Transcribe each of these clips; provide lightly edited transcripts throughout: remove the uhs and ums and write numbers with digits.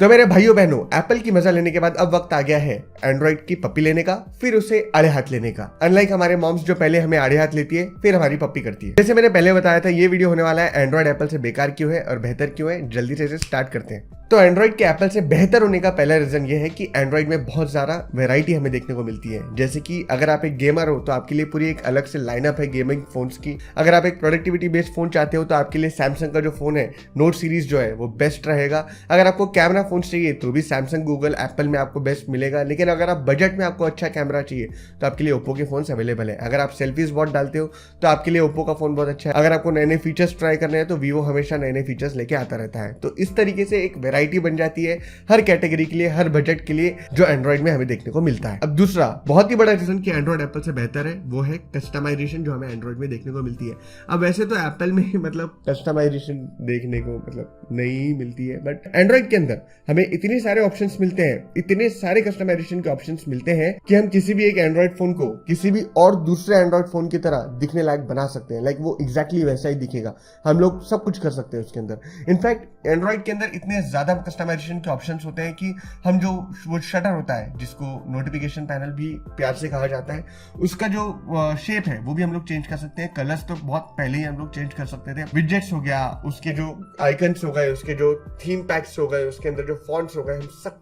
तो मेरे भाइयों बहनों, एप्पल की मजा लेने के बाद अब वक्त आ गया है एंड्रॉइड की पप्पी लेने का, फिर उसे आड़े हाथ लेने का। अनलाइक हमारे मॉम्स जो पहले हमें आड़े हाथ लेती है फिर हमारी पप्पी करती है। जैसे मैंने पहले बताया था, ये वीडियो होने वाला है एंड्रॉइड एप्पल से बेकार क्यों है और बेहतर क्यों है। जल्दी से इसे स्टार्ट करते हैं। तो एंड्रॉइड के एप्पल से बेहतर होने का पहला रीजन ये है कि एंड्रॉइड में बहुत सारा वैरायटी हमें देखने को मिलती है। जैसे कि अगर आप एक गेमर हो तो आपके लिए पूरी एक अलग से लाइनअप है गेमिंग फोन्स की। अगर आप एक प्रोडक्टिविटी बेस्ड फोन चाहते हो तो आपके लिए सैमसंग का जो फोन है नोट सीरीज जो है वो बेस्ट रहेगा। अगर आपको कैमरा फोन चाहिए तो भी सैमसंग, गूगल, एप्पल में आपको बेस्ट मिलेगा। लेकिन अगर आप बजट में आपको अच्छा कैमरा चाहिए तो आपके लिए ओप्पो के फोन अवेलेबल है। अगर आप सेल्फीज बहुत डालते हो तो आपके लिए ओप्पो का फोन बहुत अच्छा है। अगर आपको नए नए फीचर्स ट्राई करने हैं तो वीवो हमेशा नए नए फीचर्स लेके आता रहता है। तो इस तरीके से एक वेराइटी बन जाती है हर कैटेगरी के लिए, हर बजट के लिए, जो एंड्रॉइड में हमें देखने को मिलता है। अब दूसरा बहुत ही बड़ा रीजन कि एंड्रॉइड एप्पल से बेहतर है वो है कस्टमाइजेशन जो हमें एंड्रॉइड में देखने को मिलती है। अब वैसे तो एप्पल में मतलब कस्टमाइजेशन देखने को मतलब नहीं मिलती है, बट एंड्रॉइड के अंदर हमें इतने सारे ऑप्शंस मिलते हैं, इतने सारे कस्टमाइजेशन के ऑप्शंस मिलते हैं कि हम किसी भी एक एंड्रॉइड फोन को किसी भी और दूसरे एंड्रॉइड फोन की तरह दिखने लायक बना सकते हैं। लाइक वो एग्जैक्टली वैसा ही दिखेगा। हम लोग सब कुछ कर सकते हैं उसके अंदर। इनफैक्ट एंड्रॉइड के अंदर इतने ज्यादा कस्टमाइजेशन के ऑप्शंस होते हैं कि हम जो वो शटर होता है जिसको नोटिफिकेशन पैनल भी प्यार से कहा जाता है, उसका जो शेप है वो भी हम लोग चेंज कर सकते हैं। कलर्स तो बहुत पहले ही हम लोग चेंज कर सकते थे। विजेट्स हो गया, उसके जो आइकन्स हो गए, उसके जो थीम पैक्स हो गए, उसके अंदर जो फॉन्ट्स हो गए, हम सब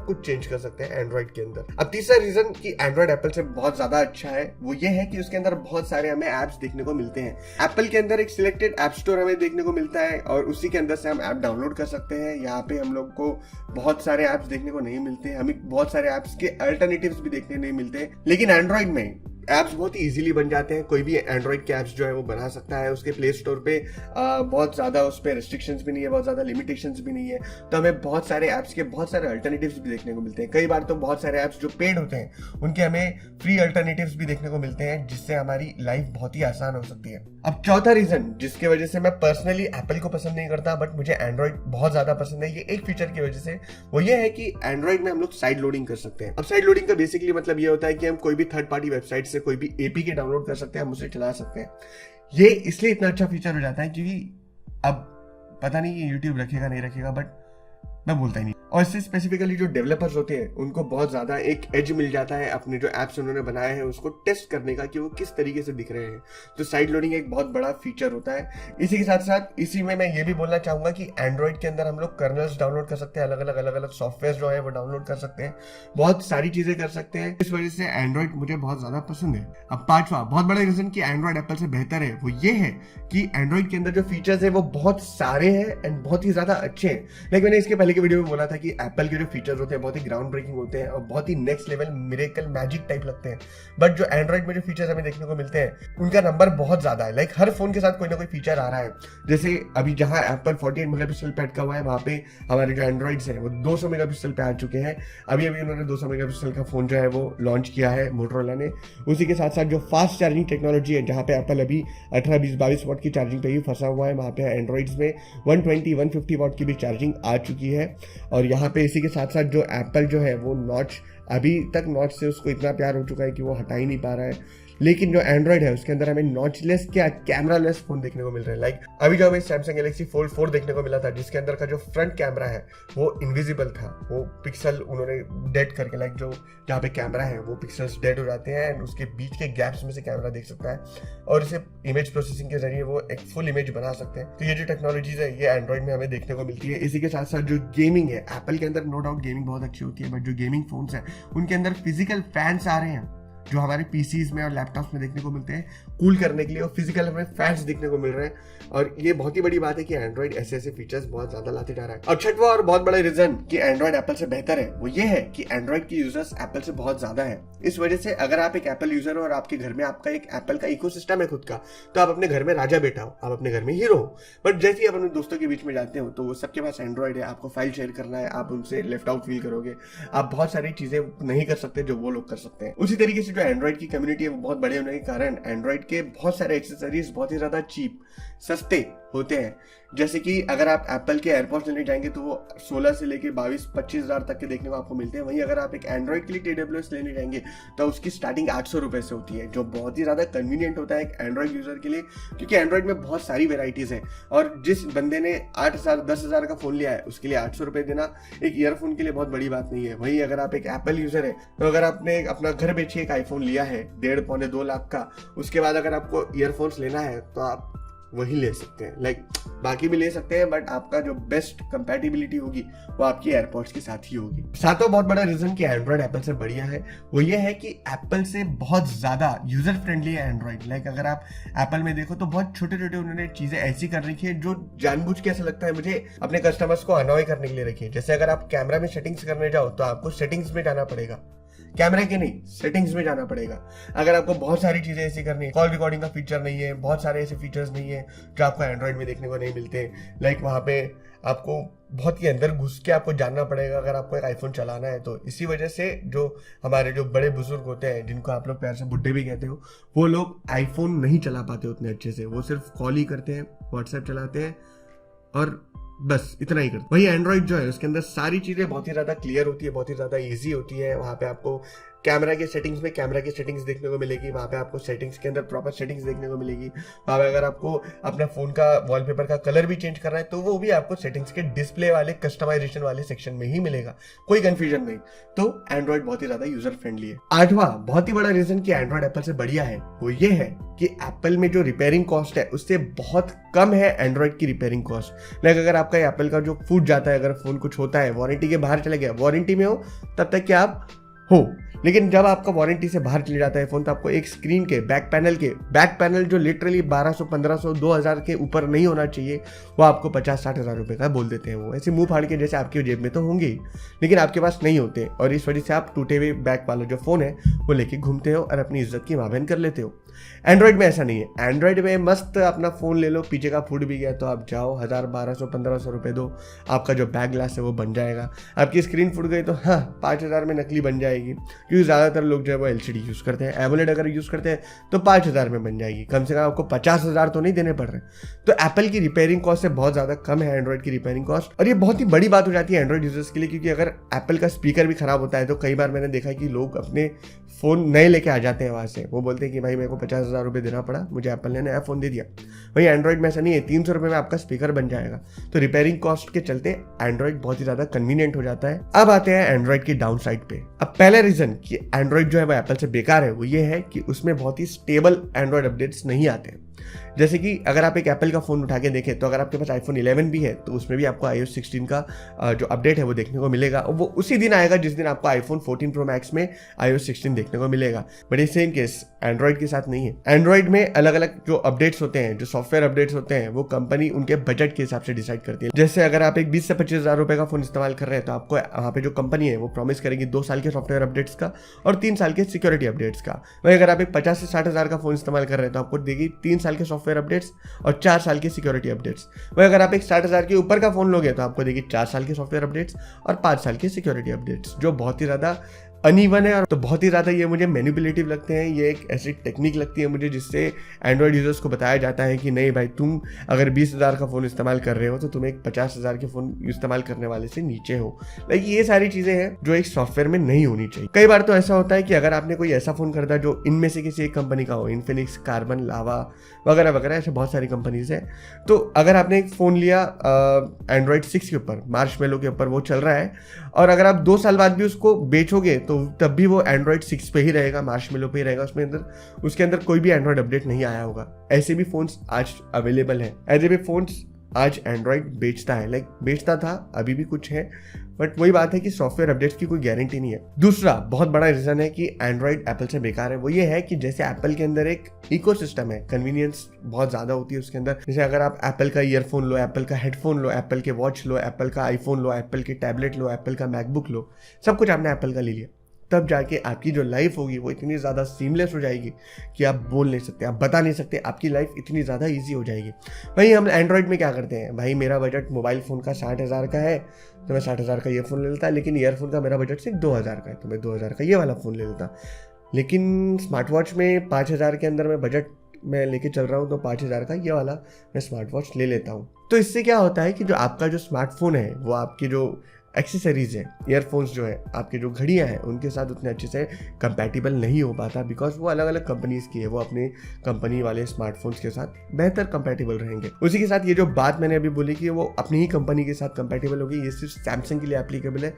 कुछ चेंज कर सकते हैं एंड्रॉइड के अंदर। अब तीसरा रीजन कि एंड्रॉइड एप्पल से बहुत ज्यादा अच्छा है वो ये है कि उसके अंदर बहुत सारे हमें एप्स देखने को मिलते हैं। एप्पल के अंदर एक सिलेक्टेड ऐप स्टोर हमें देखने को मिलता है और उसी के अंदर से हम ऐप डाउनलोड कर सकते हैं। यहाँ पे हम लोग को बहुत सारे ऐप्स देखने को नहीं मिलते हैं, हमें बहुत सारे ऐप्स के अल्टरनेटिव्स भी देखने नहीं मिलते। लेकिन एंड्रॉइड में ऐप्स बहुत ही इजीली बन जाते हैं। कोई भी एंड्रॉइड के ऐप्स जो है वो बना सकता है। उसके प्ले स्टोर पे बहुत ज्यादा उस पर रिस्ट्रिक्शंस भी नहीं है, बहुत ज्यादा लिमिटेशंस भी नहीं है। तो हमें बहुत सारे ऐप्स के बहुत सारे अल्टरनेटिव्स भी देखने को मिलते हैं। कई बार तो बहुत सारे ऐप्स जो पेड होते हैं उनके हमें फ्री अल्टरनेटिव्स भी देखने को मिलते हैं, जिससे हमारी लाइफ बहुत ही आसान हो सकती है। अब चौथा रीजन जिसके वजह से मैं पर्सनली एप्पल को पसंद नहीं करता बट मुझे एंड्रॉइड बहुत ज्यादा पसंद है, ये एक फीचर की वजह से, वो ये है कि एंड्रॉइड में हम लोग साइड लोडिंग कर सकते हैं। अब साइड लोडिंग का बेसिकली मतलब ये होता है कि हम कोई भी थर्ड पार्टी वेबसाइट से कोई भी एपीके डाउनलोड कर सकते हैं, हम उसे चला सकते हैं। ये इसलिए इतना अच्छा फीचर हो जाता है क्योंकि अब पता नहीं ये यूट्यूब रखेगा नहीं रखेगा, बट मैं बोलता ही नहीं। और इससे स्पेसिफिकली जो डेवलपर्स होते हैं उनको बहुत ज्यादा एक एज मिल जाता है अपने जो एप्स उन्होंने बनाए हैं उसको टेस्ट करने का कि वो किस तरीके से दिख रहे हैं। तो साइड लोडिंग एक बहुत बड़ा फीचर होता है। इसी के साथ साथ इसी में मैं ये भी बोलना चाहूंगा कि एंड्रॉइड के अंदर हम लोग कर्नल्स डाउनलोड कर सकते हैं, अलग अलग सॉफ्टवेयर जो है वो डाउनलोड कर सकते हैं, बहुत सारी चीजें कर सकते हैं। इस वजह से एंड्रॉइड मुझे बहुत ज्यादा पसंद है। अब पांचवा बहुत बड़ा रीजन कि एंड्रॉइड एप्पल से बेहतर है वो ये है कि एंड्रॉइड के अंदर जो फीचर्स है वो बहुत सारे हैं एंड बहुत ही ज्यादा अच्छे हैं। लाइक मैंने इसके पहले के वीडियो में बोला था कि एप्पल के जो फीचर्स होते हैं बहुत ही ग्राउंड ब्रेकिंग होते हैं और बहुत ही next level miracle magic type लगते हैं। बट जो एंड्रॉइड में जो फीचर्स हमें देखने को मिलते हैं उनका नंबर बहुत ज्यादा है। लाइक हर फोन के साथ कोई ना कोई फीचर आ रहा है। जैसे अभी जहां एप्पल 48 मेगापिक्सल पे अटका हुआ है वहां पे हमारे जो एंड्रॉइड्स हैं वो 200 मेगापिक्सल पे आ चुके हैं। अभी उन्होंने 200 मेगापिक्सल का फोन जो है वो लॉन्च किया है मोटोरोला ने। उसी के साथ साथ जो फास्ट चार्जिंग टेक्नोलॉजी है, जहां पे एप्पल अभी 18, 20, 22 वाट की चार्जिंग पे ही फंसा हुआ है, वहां पे एंड्रॉइड्स में 120, 150 वाट की भी चार्जिंग आ चुकी है। और यहाँ पे इसी के साथ साथ जो एप्पल जो है वो नॉच, अभी तक नॉच से उसको इतना प्यार हो चुका है कि वो हटा ही नहीं पा रहा है। लेकिन जो एंड्रॉइड है उसके अंदर हमें नॉचलेस क्या कैमरा लेस फोन देखने को मिल रहा है। लाइक अभी जो हमें सैमसंग गैलेक्सी फोल्ड 4 देखने को मिला था जिसके अंदर का जो फ्रंट कैमरा है वो इनविजिबल था, वो पिक्सल उन्होंने डेड करके, लाइक जो जहाँ पे कैमरा है वो पिक्सल्स डेड हो जाते हैं एंड उसके बीच के गैप्स में से कैमरा देख सकता है और इसे इमेज प्रोसेसिंग के जरिए वो एक फुल इमेज बना सकते हैं। तो ये जो टेक्नोलॉजीज है ये एंड्रॉइड में हमें देखने को मिलती है। इसी के साथ साथ जो गेमिंग है, एप्पल के अंदर नो डाउट गेमिंग बहुत अच्छी होती है, बट जो गेमिंग फोन्स है उनके अंदर फिजिकल फैंस आ रहे हैं जो हमारे पीसीज में और लैपटॉप्स में देखने को मिलते हैं कूल करने के लिए, और फिजिकल हमें फैंस दिखने को मिल रहे हैं। और ये बहुत ही बड़ी बात है कि एंड्रॉइड ऐसे ऐसे फीचर्स बहुत ज्यादा लाते जा रहा है। और छठवां और बहुत बड़ा रीजन कि एंड्रॉइड एप्पल से बेहतर है वो ये है कि एंड्रॉइड के यूजर्स एप्पल से बहुत ज्यादा है। इस वजह से अगर आप एक एप्पल यूजर हो और आपके घर में आपका एक एप्पल का इकोसिस्टम है खुद का, तो आप अपने घर में राजा बैठा हो, आप अपने घर में हीरो हो। बट जैसे ही आप अपने दोस्तों के बीच में जाते हो तो वो सबके पास एंड्रॉइड है, आपको फाइल शेयर करना है, आप उनसे लेफ्ट आउट फील करोगे, आप बहुत सारी चीजें नहीं कर सकते जो वो लोग कर सकते हैं। उसी तरीके से जो एंड्रॉइड की कम्युनिटी है वो बहुत बड़े होने के कारण एंड्रॉइड के बहुत सारे एक्सेसरीज बहुत ही ज्यादा चीप, सस्ते होते हैं। जैसे कि अगर आप एप्पल के एयरपॉड्स लेने जाएंगे तो वो 16 से लेके 22-25 हज़ार तक के देखने को आपको मिलते हैं। वहीं अगर आप एक एंड्रॉइड के लिए TWS लेने जाएंगे तो उसकी स्टार्टिंग 800 रुपये से होती है, जो बहुत ही ज़्यादा कन्वीनियंट होता है एक एंड्रॉइड यूज़र के लिए, क्योंकि एंड्रॉइड में बहुत सारी वेराइटीज़ हैं और जिस बंदे ने 8,000 10,000 का फ़ोन लिया है उसके लिए 800 रुपये देना एक ईयरफोन के लिए बहुत बड़ी बात नहीं है। वहीं अगर आप एक एप्पल यूज़र है तो अगर आपने अपना घर बेचिए एक आईफोन लिया है 1.5-2 लाख का, उसके बाद अगर आपको ईयरफोन्स लेना है तो आप वही ले सकते हैं। लाइक बाकी भी ले सकते हैं, बट आपका जो बेस्ट कंपैटिबिलिटी होगी वो आपकी एयरपॉड्स के साथ ही होगी। सातों बहुत बड़ा रीजन कि एंड्रॉइड एप्पल से बढ़िया है वो ये है कि एप्पल से बहुत ज्यादा यूजर फ्रेंडली है एंड्रॉइड। लाइक अगर आप एप्पल में देखो तो बहुत छोटे छोटे उन्होंने चीजें ऐसी कर रखी है जो जानबूझ के ऐसा लगता है मुझे अपने कस्टमर्स को अनॉय करने के लिए रखी है। जैसे अगर आप कैमरा में सेटिंग्स करने जाओ तो आपको सेटिंग्स में जाना पड़ेगा, कैमरा के नहीं सेटिंग्स में जाना पड़ेगा। अगर आपको बहुत सारी चीजें ऐसी करनी है, कॉल रिकॉर्डिंग का फीचर नहीं है, बहुत सारे ऐसे फीचर्स नहीं है जो आपको एंड्रॉइड में देखने को नहीं मिलते। लाइक वहाँ पे आपको बहुत ही अंदर घुस के आपको जानना पड़ेगा अगर आपको एक आईफोन चलाना है तो। इसी वजह से जो हमारे जो बड़े बुजुर्ग होते हैं, जिनको आप लोग प्यार से बुड्ढे भी कहते हो, वो लोग आईफोन नहीं चला पाते उतने अच्छे से। वो सिर्फ कॉल ही करते हैं, व्हाट्सएप चलाते हैं और बस इतना ही करते। वही एंड्रॉइड जो है उसके अंदर सारी चीजें बहुत ही ज्यादा क्लियर होती है, बहुत ही ज्यादा इजी होती है। वहाँ पे आपको कैमरा के सेटिंग्स में कैमरा की सेटिंग्स देखने को मिलेगी, वहाँ पे आपको सेटिंग्स के अंदर प्रॉपर सेटिंग्स देखने को मिलेगी। वहाँ पे अगर आपको अपना फोन का वॉलपेपर का कलर भी चेंज करना है तो वो भी आपको सेटिंग्स के डिस्प्ले वाले कस्टमाइजेशन वाले सेक्शन में ही मिलेगा, कोई कंफ्यूजन नहीं। तो एंड्रॉइड बहुत ही ज्यादा यूजर फ्रेंडली है। आठवां बहुत ही बड़ा रीजन कि एंड्रॉइड एप्पल से बढ़िया है वो ये है कि एप्पल में जो रिपेयरिंग कॉस्ट है उससे बहुत कम है एंड्रॉइड की रिपेयरिंग कॉस्ट। लाइक अगर आपका एप्पल का जो फूट जाता है, अगर फोन कुछ होता है, वारंटी के बाहर चला गया, वारंटी में हो तब तक कि आप हो, लेकिन जब आपका वारंटी से बाहर चले जाता है फोन तो आपको एक स्क्रीन के बैक पैनल जो लिटरली 1200, 1500, 2000 के ऊपर नहीं होना चाहिए, वो आपको 50-60 हज़ार रुपये का बोल देते हैं। वो ऐसे मुंह फाड़ के, जैसे आपकी जेब में तो होंगे ही लेकिन आपके पास नहीं होते, और इस वजह से आप टूटे हुए बैक वाला जो फोन है वो लेके घूमते हो और अपनी इज्जत की मावेन कर लेते हो। एंड्रॉइड में ऐसा नहीं है। एंड्रॉइड में मस्त अपना फोन ले लो, पीछे का फूट भी गया तो आप जाओ 1000, 1200, 1500 रुपये दो, आपका जो बैक ग्लास है वो बन जाएगा। आपकी स्क्रीन फूट गई तो हाँ 5000 में नकली बन जाएगी, क्योंकि ज़्यादातर लोग जो है वो LCD यूज़ करते हैं। एमोलेड अगर यूज़ करते हैं तो 5000 में बन जाएगी, कम से कम आपको 50,000 तो नहीं देने पड़ रहे। तो एप्पल की रिपेयरिंग कॉस्ट से बहुत ज़्यादा कम है एंड्रॉइड की रिपेयरिंग कॉस्ट, और ये बहुत ही बड़ी बात हो जाती है एंड्रॉइड यूजर्स के लिए, क्योंकि अगर एप्पल का स्पीकर भी खराब होता है तो कई बार मैंने देखा है कि लोग अपने फ़ोन नए लेके आ जाते हैं वहाँ से। वो बोलते हैं कि भाई मेरे को 50,000 रुपये देना पड़ा, मुझे एप्पल ने नया फ़ोन दे दिया। वही एंड्रॉइड में ऐसा नहीं है, 300 रुपये में आपका स्पीकर बन जाएगा। तो रिपेयरिंग कॉस्ट के चलते एंड्रॉइड बहुत ही ज़्यादा कन्वीनियंट हो जाता है। अब आते हैं एंड्रॉइड की डाउन साइड पे। अब पहला रीज़न कि एंड्रॉइड जो है वो एप्पल से बेकार है वो ये है कि उसमें बहुत ही स्टेबल एंड्रॉइड अपडेट्स नहीं आते। जैसे कि अगर आप एक एप्पल का फ़ोन उठा के देखें तो अगर आपके पास iPhone 11 भी है तो उसमें भी आपको iOS 16 का जो अपडेट है वो देखने को मिलेगा, और वो उसी दिन आएगा जिस दिन आपको iPhone 14 Pro Max में iOS 16 देखने को मिलेगा। बट ये सेम केस एंड्रॉइड के साथ नहीं है। एंड्रॉइड में अलग अलग जो अपडेट्स होते हैं, जो सॉफ्टवेयर अपडेट्स होते हैं, वो कंपनी उनके बजट के हिसाब से डिसाइड करती है। जैसे अगर आप एक 20 से 25 हज़ार रुपये का फ़ोन इस्तेमाल कर रहे हैं तो आपको वहाँ पे जो कंपनी है वो प्रॉमिस करेगी 2 साल के सॉफ्टवेयर अपडेट्स का और 3 साल के सिक्योरिटी अपडेट्स का। वहीं अगर आप एक 50 से 60 हज़ार का फ़ोन इस्तेमाल कर रहे हैं तो आपको देगी 3 साल के सॉफ्टवेयर अपडेट्स और 4 साल के सिक्योरिटी अपडेट्स। वही अगर आप एक 60,000 के ऊपर का फोन लोगे तो आपको देगी 4 साल के सॉफ्टवेयर अपडेट्स और 5 साल के सिक्योरिटी अपडेट्स, जो बहुत ही ज़्यादा अनइवन है। और तो बहुत ही ज़्यादा ये मुझे मैनिपुलेटिव लगते हैं। ये एक ऐसी टेक्निक लगती है मुझे जिससे एंड्रॉइड यूजर्स को बताया जाता है कि नहीं भाई, तुम अगर 20,000 का फ़ोन इस्तेमाल कर रहे हो तो तुम एक 50,000 के फ़ोन इस्तेमाल करने वाले से नीचे हो। लाइक ये सारी चीज़ें हैं जो एक सॉफ्टवेयर में नहीं होनी चाहिए। कई बार तो ऐसा होता है कि अगर आपने कोई ऐसा फ़ोन खरीदा जो इनमें से किसी एक कंपनी का हो, इन्फिनिक्स, कार्बन, लावा वगैरह वगैरह, ऐसे बहुत सारी कंपनीज हैं। तो अगर आपने एक फ़ोन लिया एंड्रॉइड 6 के ऊपर, मार्शमेलो के ऊपर वो चल रहा है, और अगर आप 2 साल बाद भी उसको बेचोगे तो तब भी वो एंड्रॉइड 6 पे ही रहेगा, मार्शमेलो पे ही रहेगा। उसके अंदर कोई भी एंड्रॉइड अपडेट नहीं आया होगा। ऐसे भी फोन्स आज अवेलेबल हैं, ऐसे भी फोन्स आज एंड्रॉइड बेचता है। लाइक बेचता था, अभी भी कुछ है, बट वही बात है कि सॉफ्टवेयर अपडेट्स की कोई गारंटी नहीं है। दूसरा बहुत बड़ा रीजन है कि एंड्रॉइड एप्पल से बेकार है वो ये है कि जैसे एप्पल के अंदर एक इकोसिस्टम है, कन्वीनियंस बहुत ज़्यादा होती है उसके अंदर। जैसे अगर आप एप्पल का ईयरफोन लो, एप्पल का हेडफोन लो, एप्पल के वॉच लो, एप्पल का आईफोन लो, एप्पल के टैबलेट लो, एप्पल का मैकबुक लो, सब कुछ आपने एप्पल का ले लिया, तब जाके आपकी जो लाइफ होगी वो इतनी ज़्यादा सीमलेस हो जाएगी कि आप बोल नहीं सकते, आप बता नहीं सकते, आपकी लाइफ इतनी ज़्यादा इजी हो जाएगी। भाई हम एंड्रॉइड में क्या करते हैं, भाई मेरा बजट मोबाइल फ़ोन का 60,000 का है तो मैं 60,000 का ये फ़ोन ले लेता, लेकिन ईयरफोन का मेरा बजट सिर्फ 2,000 का है तो मैं 2,000 का ये वाला फ़ोन ले लेता। लेकिन स्मार्ट वॉच में 5,000 के अंदर मैं बजट मैं लेके चल रहा हूँ तो 5,000 का ये वाला मैं स्मार्ट वॉच ले लेता हूँ। तो इससे क्या होता है कि जो आपका जो स्मार्टफोन है वो आपकी जो एक्सेसरीज है, ईयरफोन्स जो है, आपके जो घड़ियाँ हैं उनके साथ उतने अच्छे से कंपैटिबल नहीं हो पाता, बिकॉज वो अलग अलग कंपनीज की है। वो अपने कंपनी वाले स्मार्टफोन्स के साथ बेहतर कंपैटिबल रहेंगे। उसी के साथ ये जो बात मैंने अभी बोली कि वो अपनी ही कंपनी के साथ कंपैटिबल होगी, ये सिर्फ सैमसंग के लिए एप्लीकेबल है।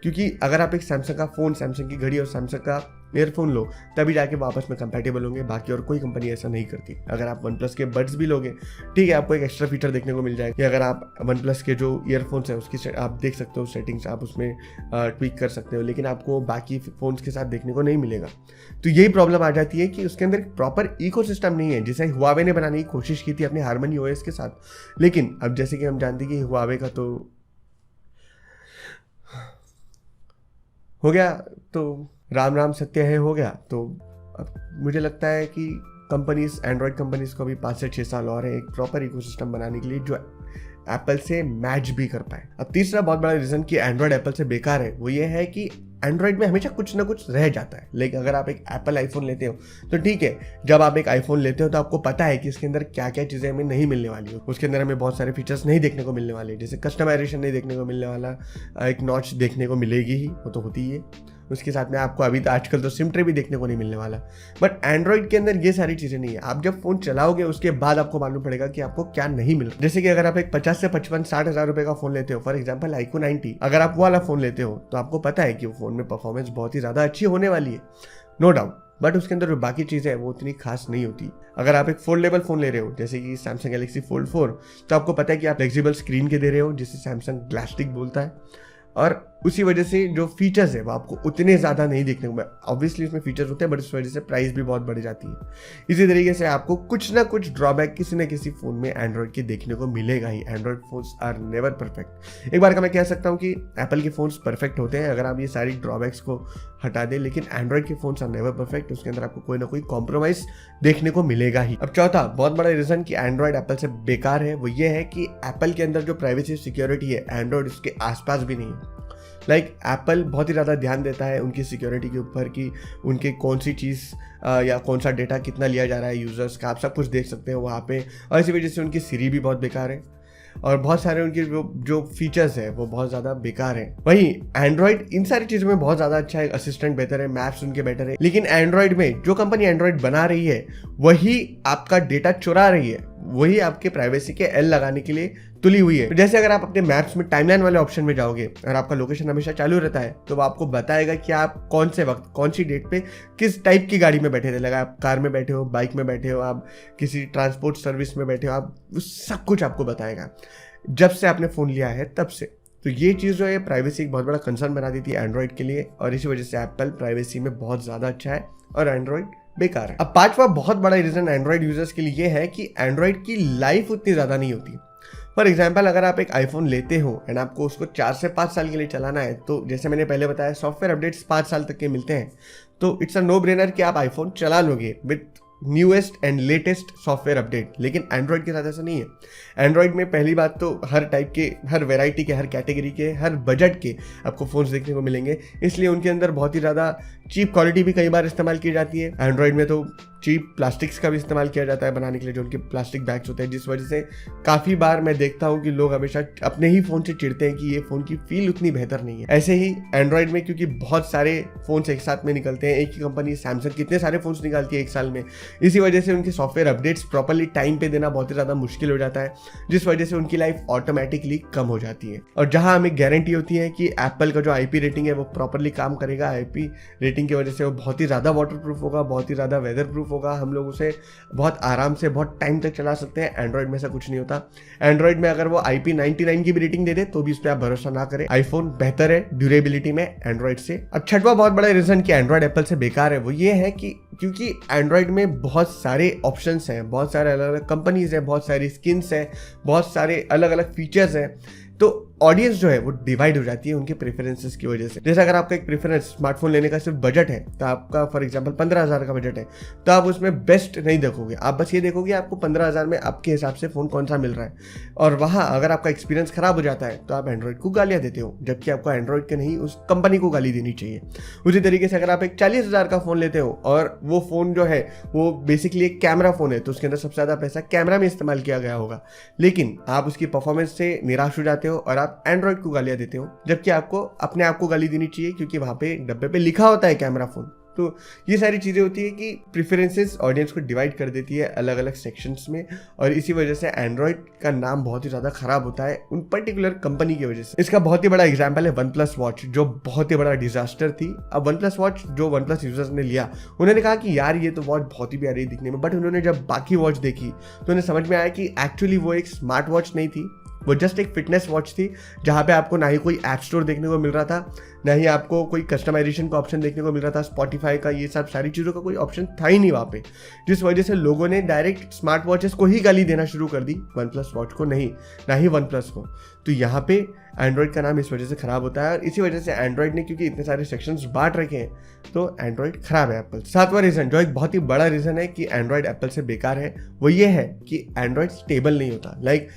क्योंकि अगर आप एक सैमसंग का फ़ोन, सैमसंग की घड़ी और सैमसंग का ईयरफोन लो तभी जाके वो आपस में कंपैटिबल होंगे, बाकी और कोई कंपनी ऐसा नहीं करती। अगर आप वन प्लस के बड्स भी लोगे, ठीक है, आपको एक एक्स्ट्रा फीचर देखने को मिल जाएगा। अगर आप वन प्लस के जो ईयरफोन्स हैं उसकी आप देख सकते हो सेटिंग्स, आप उसमें ट्वीक कर सकते हो, लेकिन आपको बाकी फ़ोन्स के साथ देखने को नहीं मिलेगा। तो यही प्रॉब्लम आ जाती है कि उसके अंदर प्रॉपर इकोसिस्टम नहीं है, जिसे हुआवे ने बनाने की कोशिश की थी अपने हारमनी ओएस के साथ। लेकिन अब जैसे कि हम जानते हैं कि हुआवे का तो हो गया, तो राम राम सत्य है हो गया। तो अब मुझे लगता है कि कंपनीज, एंड्रॉयड कंपनीज को भी 5 से 6 साल और है एक प्रॉपर इकोसिस्टम बनाने के लिए जो एप्पल से मैच भी कर पाए। अब तीसरा बहुत बड़ा रीज़न कि एंड्रॉयड एप्पल से बेकार है वो ये है कि एंड्रॉयड में हमेशा कुछ ना कुछ रह जाता है। लेकिन अगर आप एक एप्पल आईफोन लेते हो तो ठीक है, जब आप एक आईफोन लेते हो तो आपको पता है कि इसके अंदर क्या क्या चीज़ें हमें नहीं मिलने वाली हो। उसके अंदर हमें बहुत सारे फीचर्स नहीं देखने को मिलने वाले, जैसे कस्टमाइजेशन नहीं देखने को मिलने वाला, एक नॉच देखने को मिलेगी ही, वो तो होती ही है। उसके साथ में आपको अभी तो आजकल तो सिम ट्रे भी देखने को नहीं मिलने वाला। बट एंड्रॉयड के अंदर ये सारी चीज़ें नहीं है। आप जब फोन चलाओगे उसके बाद आपको मालूम पड़ेगा कि आपको क्या नहीं मिल रहा। जैसे कि अगर आप एक 50 से 55 60 हज़ार रुपए का फोन लेते हो, फॉर एग्जांपल iQOO 90, अगर आप वो वाला फोन लेते हो तो आपको पता है कि वो फोन में परफॉर्मेंस बहुत ही ज़्यादा अच्छी होने वाली है, नो डाउट। बट उसके अंदर जो बाकी चीज़ें हैं वो उतनी खास नहीं होती। अगर आप एक फोल्डेबल फ़ोन ले रहे हो जैसे कि सैमसंग गैलेक्सी फोल्ड 4, तो आपको पता है कि आप फ्लेक्सिबल स्क्रीन के दे रहे हो जिसे सैमसंग ग्लास्टिक बोलता है, और उसी वजह से जो फीचर्स है वो आपको उतने ज़्यादा नहीं देखने को। ऑब्वियसली उसमें फीचर्स होते हैं बट उस वजह से प्राइस भी बहुत बढ़ जाती है। इसी तरीके से आपको कुछ ना कुछ ड्रॉबैक किसी न किसी फ़ोन में एंड्रॉयड के देखने को मिलेगा ही। Android phones are never perfect. एक बार का मैं कह सकता हूँ कि एप्पल के फ़ोन्स परफेक्ट होते हैं अगर आप ये सारी ड्रॉबैक्स को हटा दें, लेकिन एंड्रॉयड के फ़ोन्स आर नेवर परफेक्ट। उसके अंदर आपको कोई ना कोई कॉम्प्रोमाइज़ देखने को मिलेगा ही। अब चौथा बहुत बड़ा रीज़न कि एंड्रॉयड एप्पल से बेकार है वो ये है कि एप्पल के अंदर जो प्राइवेसी सिक्योरिटी है एंड्रॉयड उसके आसपास भी नहीं है। एप्पल बहुत ही ज़्यादा ध्यान देता है उनकी सिक्योरिटी के ऊपर कि उनके कौन सी चीज़ या कौन सा डेटा कितना लिया जा रहा है यूज़र्स का, आप सब कुछ देख सकते हो वहाँ पे। और इसी वजह से उनकी सीरी भी बहुत बेकार है और बहुत सारे उनके जो फीचर्स है वो बहुत ज़्यादा बेकार है। वहीं एंड्रॉयड इन सारी चीज़ों में बहुत ज़्यादा अच्छा है, असिस्टेंट बेहतर है, मैप्स उनके बेटर है। लेकिन एंड्रॉयड में जो कंपनी एंड्रॉयड बना रही है वही आपका डेटा चुरा रही है, वही आपके प्राइवेसी के एल लगाने के लिए तुली हुई है। जैसे अगर आप अपने मैप्स में टाइमलाइन वाले ऑप्शन में जाओगे और आपका लोकेशन हमेशा चालू रहता है तो वो आपको बताएगा कि आप कौन से वक्त कौन सी डेट पे किस टाइप की गाड़ी में बैठे थे। लगा आप कार में बैठे हो, बाइक में बैठे हो, आप किसी ट्रांसपोर्ट सर्विस में बैठे हो, आप सब कुछ आपको बताएगा जब से आपने फ़ोन लिया है तब से। तो ये चीज़ जो है प्राइवेसी एक बहुत बड़ा कंसर्न बना दी थी एंड्रॉयड के लिए, और इसी वजह से एप्पल प्राइवेसी में बहुत ज़्यादा अच्छा है और एंड्रॉयड बेकार है। अब पांचवा बहुत बड़ा रीज़न एंड्रॉयड यूजर्स के लिए है कि एंड्रॉयड की लाइफ उतनी ज़्यादा नहीं होती। फॉर एग्जाम्पल अगर आप एक आईफोन लेते हो एंड आपको उसको 4 से 5 साल के लिए चलाना है, तो जैसे मैंने पहले बताया सॉफ्टवेयर अपडेट्स 5 साल तक के मिलते हैं, तो इट्स अ नो ब्रेनर कि आप आईफोन चला लोगे with newest and latest software update. लेकिन एंड्रॉयड के साथ ऐसा नहीं है। एंड्रॉयड में पहली बात तो हर टाइप के, हर वैरायटी के, हर कैटेगरी के, हर बजट के आपको फ़ोन्स देखने को मिलेंगे, इसलिए उनके अंदर बहुत ही ज़्यादा चीप क्वालिटी भी कई बार इस्तेमाल की जाती है। एंड्रॉयड में तो चीप प्लास्टिक्स का भी इस्तेमाल किया जाता है बनाने के लिए, जो उनके प्लास्टिक बैग्स होते हैं, जिस वजह से काफ़ी बार मैं देखता हूँ कि लोग हमेशा अपने ही फ़ोन से चिढ़ते हैं कि ये फ़ोन की फील उतनी बेहतर नहीं है। ऐसे ही एंड्रॉयड में क्योंकि बहुत सारे फ़ोन्स एक साथ में निकलते हैं, एक ही कंपनी सैमसंग कितने सारे फ़ोन्स निकालती है एक साल में, इसी वजह से उनके सॉफ्टवेयर अपडेट्स प्रॉपरली टाइम पे देना बहुत ही ज़्यादा मुश्किल हो जाता है, जिस वजह से उनकी लाइफ ऑटोमेटिकली कम हो जाती है। और जहाँ हमें गारंटी होती है कि एप्पल का जो IP रेटिंग है वो प्रॉपरली काम करेगा, IP रेटिंग की वजह से वो बहुत ही ज़्यादा वाटर प्रूफ होगा, बहुत ही ज़्यादा वेदर प्रूफ होगा, हम लोग उसे बहुत आराम से बहुत टाइम तक चला सकते हैं। एंड्रॉयड में ऐसा कुछ नहीं होता। एंड्रॉयड में अगर वो IP99 की भी रेटिंग दे दे तो भी उस पर आप भरोसा ना करें। आईफोन बेहतर है ड्यूरेबिलिटी में एंड्रॉयड से। अब छठवां बहुत बड़ा रीजन कि एंड्रॉयड एप्पल से बेकार है वो ये है कि क्योंकि एंड्रॉयड में बहुत सारे ऑप्शंस हैं, बहुत सारे अलग अलग कंपनीज हैं, बहुत सारी स्किन्स हैं, बहुत सारे अलग अलग फीचर्स हैं, तो ऑडियंस जो है वो डिवाइड हो जाती है उनके प्रेफरेंसेस की वजह से। जैसे अगर आपका एक प्रेफरेंस स्मार्टफोन लेने का सिर्फ बजट है, तो आपका फॉर एग्जांपल 15,000 का बजट है, तो आप उसमें बेस्ट नहीं देखोगे, आप बस ये देखोगे आपको 15,000 में आपके हिसाब से फ़ोन कौन सा मिल रहा है। और वहाँ अगर आपका एक्सपीरियंस खराब हो जाता है तो आप एंड्रॉइड को गालियाँ देते हो, जबकि आपको एंड्रॉइड के नहीं उस कंपनी को गाली देनी चाहिए। उसी तरीके से अगर आप एक 40,000 का फ़ोन लेते हो और वो फ़ोन जो है वो बेसिकली एक कैमरा फ़ोन है, तो उसके अंदर सबसे ज़्यादा पैसा कैमरा में इस्तेमाल किया गया होगा, लेकिन आप उसकी परफॉर्मेंस से निराश हो जाते हो और आप एंड्रॉइड को गालियां देते हो, जबकि आपको अपने आप को गाली देनी चाहिए क्योंकि वहां पे डब्बे पे लिखा होता है कैमरा फोन। तो ये सारी चीज़ें होती है कि प्रेफरेंसेस ऑडियंस को डिवाइड कर देती है अलग अलग सेक्शंस में, और इसी वजह से एंड्रॉइड का नाम बहुत ही ज़्यादा खराब होता है उन पर्टिकुलर कंपनी की वजह से। इसका बहुत ही बड़ा एग्जांपल है वन प्लस वॉच, जो बहुत ही बड़ा डिजास्टर थी। अब वन प्लस वॉच जो वन प्लस यूजर्स ने लिया, उन्होंने कहा कि यार ये तो वॉच बहुत ही प्यारी दिखने में, बट उन्होंने जब बाकी वॉच देखी तो उन्हें समझ में आया कि एक्चुअली वो एक स्मार्ट वॉच नहीं थी, वो जस्ट एक फिटनेस वॉच थी, जहाँ पे आपको ना ही कोई ऐप स्टोर देखने को मिल रहा था, ना ही आपको कोई कस्टमाइजेशन का ऑप्शन देखने को मिल रहा था, स्पॉटिफाई का, ये सब सारी चीज़ों का कोई ऑप्शन था ही नहीं वहाँ पे, जिस वजह से लोगों ने डायरेक्ट स्मार्ट वॉचेस को ही गाली देना शुरू कर दी, वन प्लस वॉच को नहीं, ना ही वन प्लस को। तो यहाँ पे एंड्रॉइड का नाम इस वजह से खराब होता है, और इसी वजह से एंड्रॉइड ने क्योंकि इतने सारे सेक्शंस बांट रखे हैं, तो एंड्रॉइड खराब है एप्पल। सातवां रीज़न, जो एक बहुत ही बड़ा रीज़न है कि एंड्रॉइड एप्पल से बेकार है, वो ये है कि एंड्रॉइड स्टेबल नहीं होता। लाइक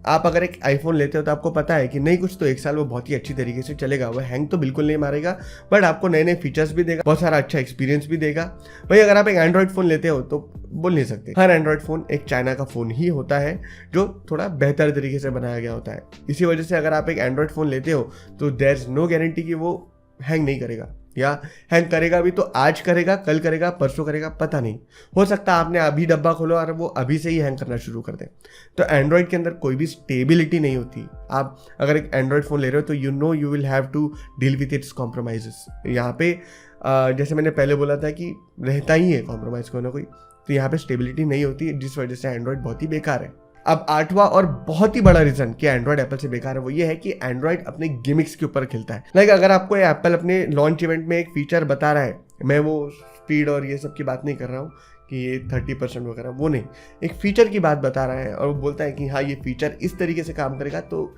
आप अगर एक आईफोन लेते हो तो आपको पता है कि नहीं कुछ तो एक साल वो बहुत ही अच्छी तरीके से चलेगा, वो हैंग तो बिल्कुल नहीं मारेगा, बट आपको नए नए फीचर्स भी देगा, बहुत सारा अच्छा एक्सपीरियंस भी देगा। भाई अगर आप एक एंड्रॉइड फ़ोन लेते हो तो बोल नहीं सकते, हर एंड्रॉइड फ़ोन एक चाइना का फ़ोन ही होता है जो थोड़ा बेहतर तरीके से बनाया गया होता है। इसी वजह से अगर आप एक एंड्रॉइड फ़ोन लेते हो तो देयर इज़ नो गारंटी कि वो हैंग नहीं करेगा, या हैंग करेगा भी तो आज करेगा, कल करेगा, परसों करेगा, पता नहीं, हो सकता है आपने अभी डब्बा खोलो और वो अभी से ही हैंग करना शुरू कर दे। तो एंड्रॉइड के अंदर कोई भी स्टेबिलिटी नहीं होती। आप अगर एक एंड्रॉइड फ़ोन ले रहे हो तो you will have to deal with its compromises. यहाँ पे जैसे मैंने पहले बोला था कि रहता ही है कॉम्प्रोमाइज़ कोई ना कोई, तो यहाँ पे स्टेबिलिटी नहीं होती, जिस वजह से एंड्रॉइड बहुत ही बेकार है। अब आठवां और बहुत ही बड़ा रीजन कि एंड्रॉइड एप्पल से बेकार है, वो ये है कि एंड्रॉइड अपने गिमिक्स के ऊपर खेलता है। लाइक अगर आपको एप्पल अपने लॉन्च इवेंट में एक फीचर बता रहा है, मैं वो स्पीड और ये सब की बात नहीं कर रहा हूँ कि ये 30% वगैरह, वो नहीं, एक फीचर की बात बता रहा है और वो बोलता है कि हाँ ये फीचर इस तरीके से काम करेगा, तो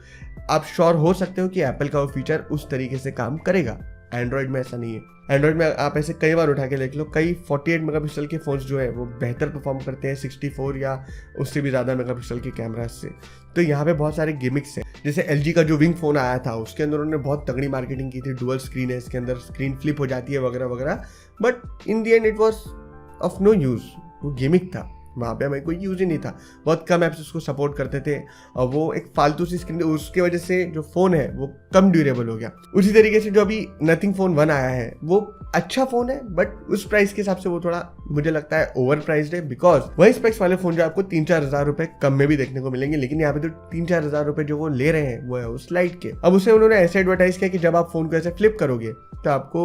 आप श्योर हो सकते हो कि एप्पल का वो फीचर उस तरीके से काम करेगा। एंड्रॉइड में ऐसा नहीं है। एंड्रॉइड में आप ऐसे कई बार उठा के देख लो, कई 48 मेगापिक्सल के फ़ोन्स जो है वो बेहतर परफॉर्म करते हैं 64 या उससे भी ज़्यादा मेगापिक्सल के कैमराज से। तो यहाँ पे बहुत सारे गिमिक्स हैं। जैसे LG का जो विंग फ़ोन आया था, उसके अंदर उन्होंने बहुत तगड़ी मार्केटिंग की थी, डुअल स्क्रीन है इसके अंदर, स्क्रीन फ्लिप हो जाती है वगैरह वगैरह, but in the end it was of no use. वो गिमिक था, वहाँ पे हमें कोई यूज़ ही नहीं था, बहुत कम ऐप्स उसको सपोर्ट करते थे और वो एक फालतू सी स्क्रीन, उसके वजह से जो फ़ोन है वो कम ड्यूरेबल हो गया। उसी तरीके से जो अभी नथिंग फ़ोन 1 आया है, वो अच्छा फ़ोन है, बट उस प्राइस के हिसाब से वो थोड़ा मुझे लगता है ओवर प्राइस्ड है, बिकॉज वही स्पेक्स वाले फ़ोन जो आपको 3-4 हज़ार रुपये कम में भी देखने को मिलेंगे, लेकिन यहाँ पे तो 3-4 हज़ार रुपये जो वो ले रहे हैं वो है उस लाइट के। अब उसे उन्होंने ऐसे एडवर्टाइज किया कि जब आप फ़ोन को ऐसे फ्लिप करोगे तो आपको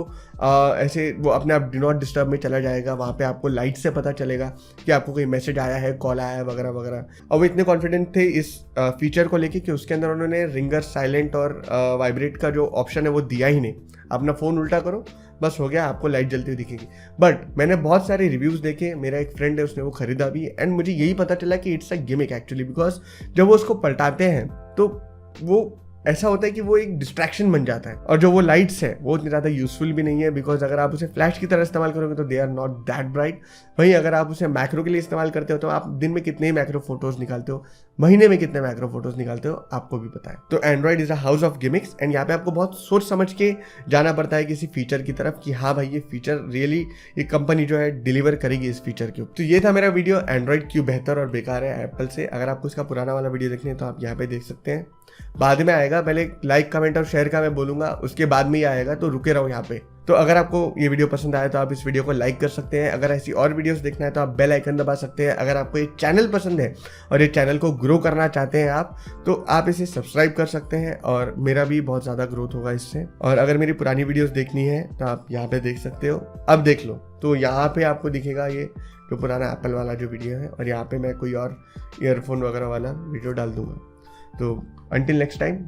ऐसे वो अपने आप डू नॉट डिस्टर्ब में चला जाएगा, वहाँ पे आपको लाइट से पता चलेगा कि आपको कोई मैसेज आया है, कॉल आया है वगैरह वगैरह। और वो इतने कॉन्फिडेंट थे इस फीचर को लेके कि उसके अंदर उन्होंने रिंगर, साइलेंट और वाइब्रेट का जो ऑप्शन है वो दिया ही नहीं। अपना फ़ोन उल्टा करो, बस हो गया, आपको लाइट जलती हुई दिखेगी। बट मैंने बहुत सारे रिव्यूज़ देखे, मेरा एक फ्रेंड है उसने वो खरीदा भी, एंड मुझे यही पता चला कि it's a gimmick actually, because जब वो उसको पलटाते हैं तो वो ऐसा होता है कि वो एक डिस्ट्रैक्शन बन जाता है, और जो वो लाइट्स है वो उतनी ज़्यादा यूजफुल भी नहीं है, बिकॉज अगर आप उसे फ्लैश की तरह इस्तेमाल करोगे तो they are not that bright. वहीं अगर आप उसे मैक्रो के लिए इस्तेमाल करते हो तो आप दिन में कितने ही मैक्रो फोटोज़ निकालते हो, महीने में कितने मैक्रो फोटोज़ निकालते हो, आपको भी पता है। तो Android is a house of gimmicks, and यहाँ पे आपको बहुत सोच समझ के जाना पड़ता है किसी फीचर की तरफ कि हाँ भाई ये फीचर रियली ये कंपनी जो है डिलीवर करेगी इस फीचर के ऊपर। तो ये था मेरा वीडियो, एंड्रॉइड क्यों बेहतर और बेकार है एप्पल से। अगर आपको इसका पुराना वाला वीडियो देखना है तो आप यहाँ पे देख सकते हैं, बाद में आएगा, पहले लाइक कमेंट और शेयर का मैं बोलूंगा, उसके बाद में ही आएगा, तो रुके रहो यहाँ पे। तो अगर आपको ये वीडियो पसंद आया तो आप इस वीडियो को लाइक कर सकते हैं। अगर ऐसी और वीडियोस देखना है तो आप बेल आइकन दबा सकते हैं। अगर आपको ये चैनल पसंद है और ये चैनल को ग्रो करना चाहते हैं आप, तो आप इसे सब्सक्राइब कर सकते हैं और मेरा भी बहुत ज़्यादा ग्रोथ होगा इससे। और अगर मेरी पुरानी वीडियोस देखनी है तो आप यहाँ पे देख सकते हो, अब देख लो, तो यहाँ पे आपको दिखेगा ये जो पुराना एप्पल वाला जो वीडियो है, और यहाँ पे मैं कोई और ईयरफोन वगैरह वाला वीडियो डाल दूंगा। तो until next time,